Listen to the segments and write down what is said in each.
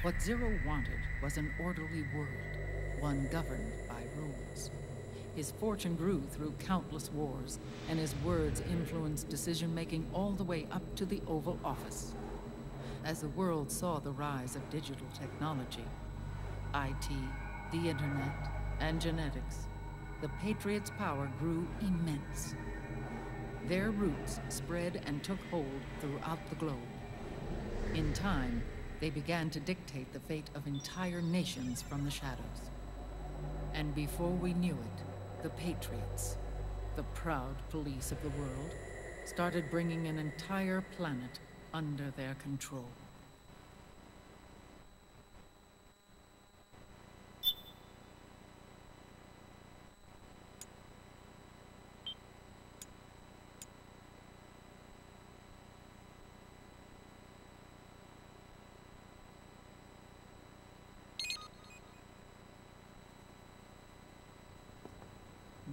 What Zero wanted was an orderly world, one governed by rules. His fortune grew through countless wars, and his words influenced decision-making all the way up to the Oval Office. As the world saw the rise of digital technology, IT, the internet, and genetics, the Patriots' power grew immense. Their roots spread and took hold throughout the globe. In time, they began to dictate the fate of entire nations from the shadows. And before we knew it, the Patriots, the proud police of the world, started bringing an entire planet under their control.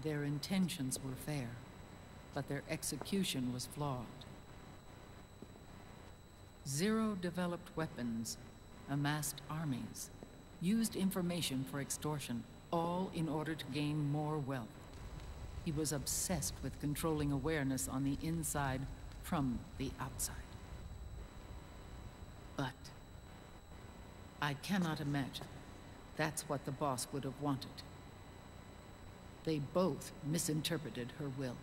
Their intentions were fair, but their execution was flawed. Zero developed weapons, amassed armies, used information for extortion, all in order to gain more wealth. He was obsessed with controlling awareness on the inside from the outside. But I cannot imagine that's what the boss would have wanted. They both misinterpreted her will.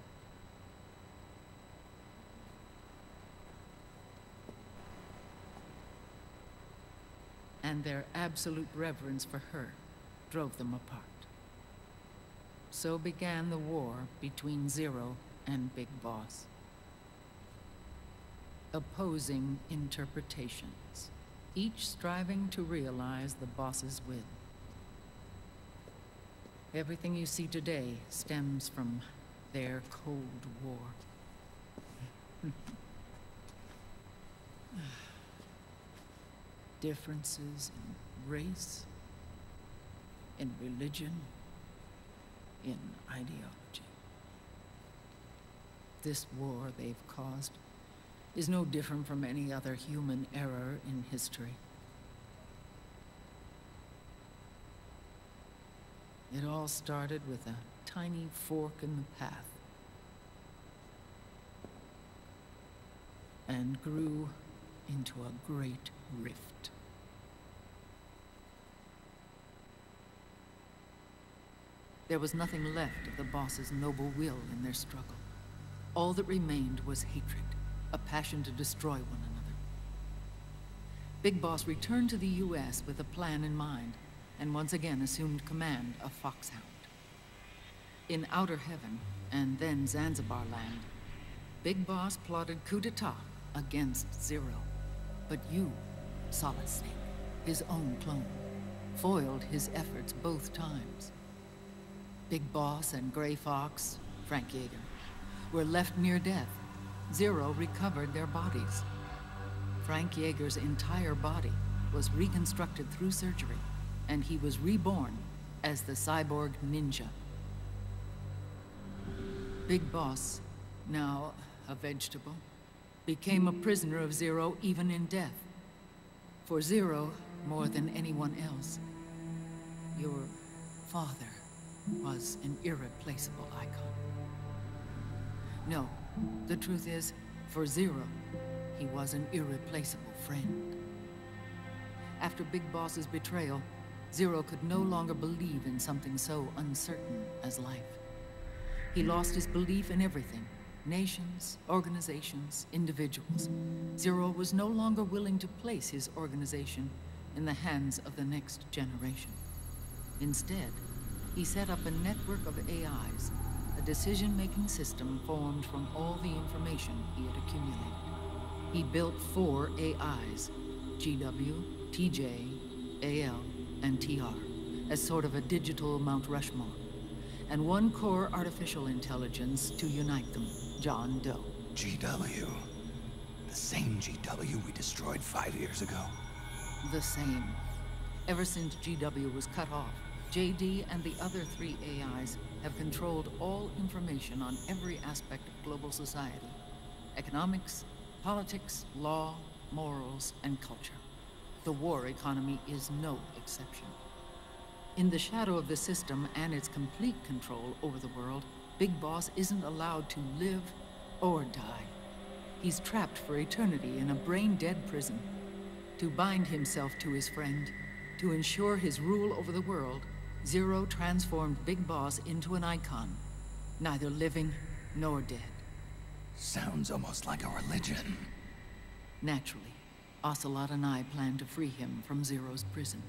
And their absolute reverence for her drove them apart. So began the war between Zero and Big Boss. Opposing interpretations, each striving to realize the boss's will. Everything you see today stems from their Cold War. Differences in race, in religion, in ideology. This war they've caused is no different from any other human error in history. It all started with a tiny fork in the path, and grew into a great rift. There was nothing left of the boss's noble will in their struggle. All that remained was hatred, a passion to destroy one another. Big Boss returned to the US with a plan in mind, and once again assumed command of Foxhound. In Outer Heaven, and then Zanzibar Land, Big Boss plotted coup d'etat against Zero. But you, Solid Snake, his own clone, foiled his efforts both times. Big Boss and Gray Fox, Frank Yeager, were left near death. Zero recovered their bodies. Frank Yeager's entire body was reconstructed through surgery, and he was reborn as the cyborg ninja. Big Boss, now a vegetable, became a prisoner of Zero even in death. For Zero, more than anyone else, your father was an irreplaceable icon. No, the truth is, for Zero, he was an irreplaceable friend. After Big Boss's betrayal, Zero could no longer believe in something so uncertain as life. He lost his belief in everything. Nations, organizations, individuals. Zero was no longer willing to place his organization in the hands of the next generation. Instead, he set up a network of AIs, a decision-making system formed from all the information he had accumulated. He built 4 AIs, GW, TJ, AL, and TR, as sort of a digital Mount Rushmore, and 1 core artificial intelligence to unite them, John Doe. GW. The same GW we destroyed 5 years ago. The same. Ever since GW was cut off, JD and the other 3 AIs have controlled all information on every aspect of global society. Economics, politics, law, morals, and culture. The war economy is no exception. In the shadow of the system and its complete control over the world, Big Boss isn't allowed to live or die. He's trapped for eternity in a brain-dead prison. To bind himself to his friend, to ensure his rule over the world, Zero transformed Big Boss into an icon, neither living nor dead. Sounds almost like a religion. Naturally, Ocelot and I plan to free him from Zero's prison.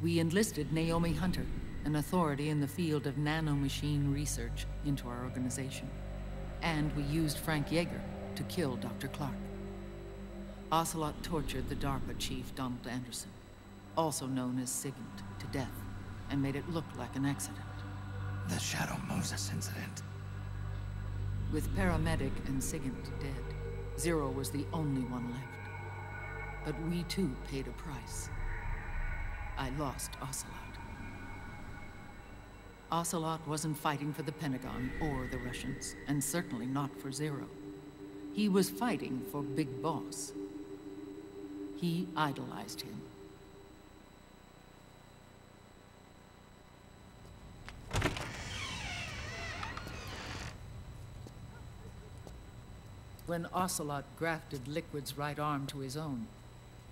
We enlisted Naomi Hunter, an authority in the field of nanomachine research, into our organization. And we used Frank Yeager to kill Dr. Clark. Ocelot tortured the DARPA chief, Donald Anderson, also known as Sigint, to death, and made it look like an accident. The Shadow Moses incident. With Paramedic and Sigint dead, Zero was the only one left. But we too paid a price. I lost Ocelot. Ocelot wasn't fighting for the Pentagon or the Russians, and certainly not for Zero. He was fighting for Big Boss. He idolized him. When Ocelot grafted Liquid's right arm to his own,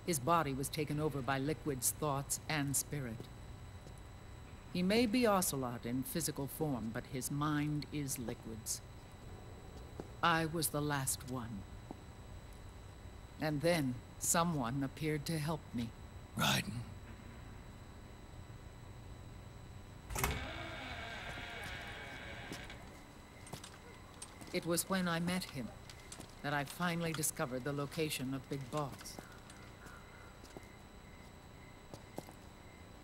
his body was taken over by Liquid's thoughts and spirit. He may be Ocelot in physical form, but his mind is Liquid's. I was the last one. And then, someone appeared to help me. Raiden. It was when I met him that I finally discovered the location of Big Boss.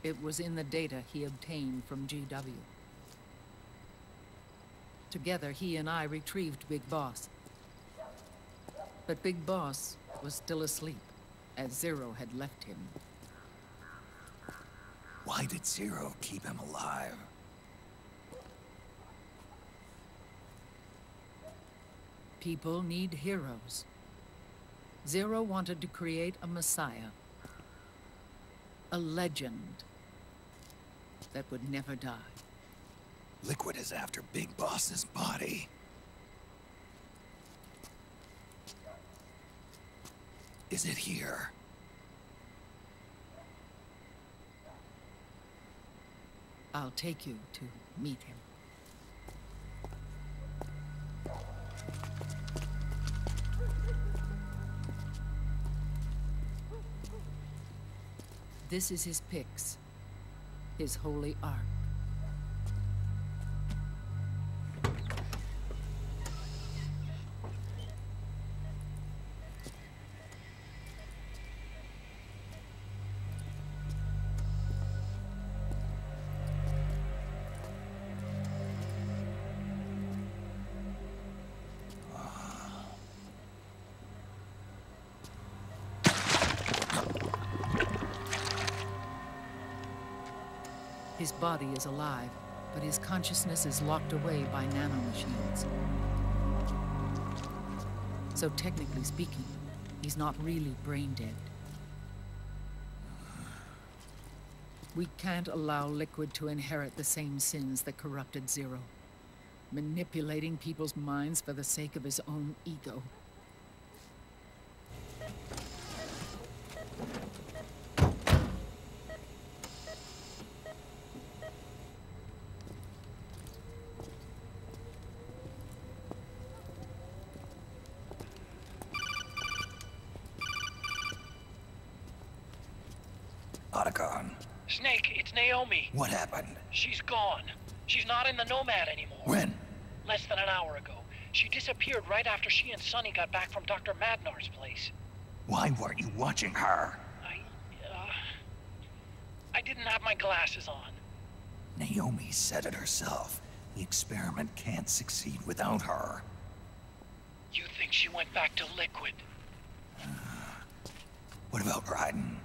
It was in the data he obtained from GW. Together, he and I retrieved Big Boss. But Big Boss was still asleep, as Zero had left him. Why did Zero keep him alive? People need heroes. Zero wanted to create a messiah. A legend that would never die. Liquid is after Big Boss's body. Is it here? I'll take you to meet him. This is his pyx, his holy ark. His body is alive, but his consciousness is locked away by nanomachines. So technically speaking, he's not really brain dead. We can't allow Liquid to inherit the same sins that corrupted Zero. Manipulating people's minds for the sake of his own ego. Otacon. Snake, it's Naomi. What happened? She's gone. She's not in the Nomad anymore. When? Less than an hour ago. She disappeared right after she and Sonny got back from Dr. Madnar's place. Why weren't you watching her? I didn't have my glasses on. Naomi said it herself. The experiment can't succeed without her. You think she went back to Liquid? What about Raiden?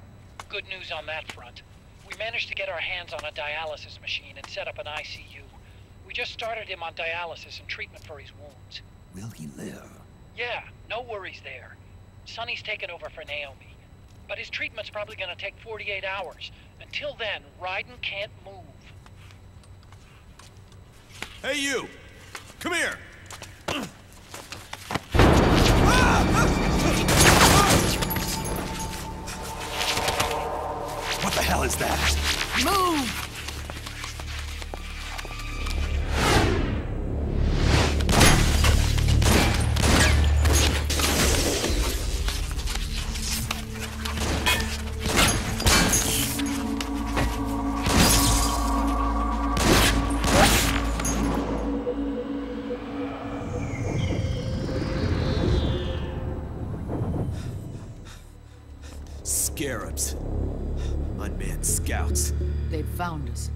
Good news on that front. We managed to get our hands on a dialysis machine and set up an ICU. We just started him on dialysis and treatment for his wounds. Will he live? Yeah, no worries there. Sonny's taken over for Naomi. But his treatment's probably gonna take 48 hours. Until then, Raiden can't move. Hey, you! Come here! What the hell is that? Move! Scarabs. Unmanned scouts. They've found us.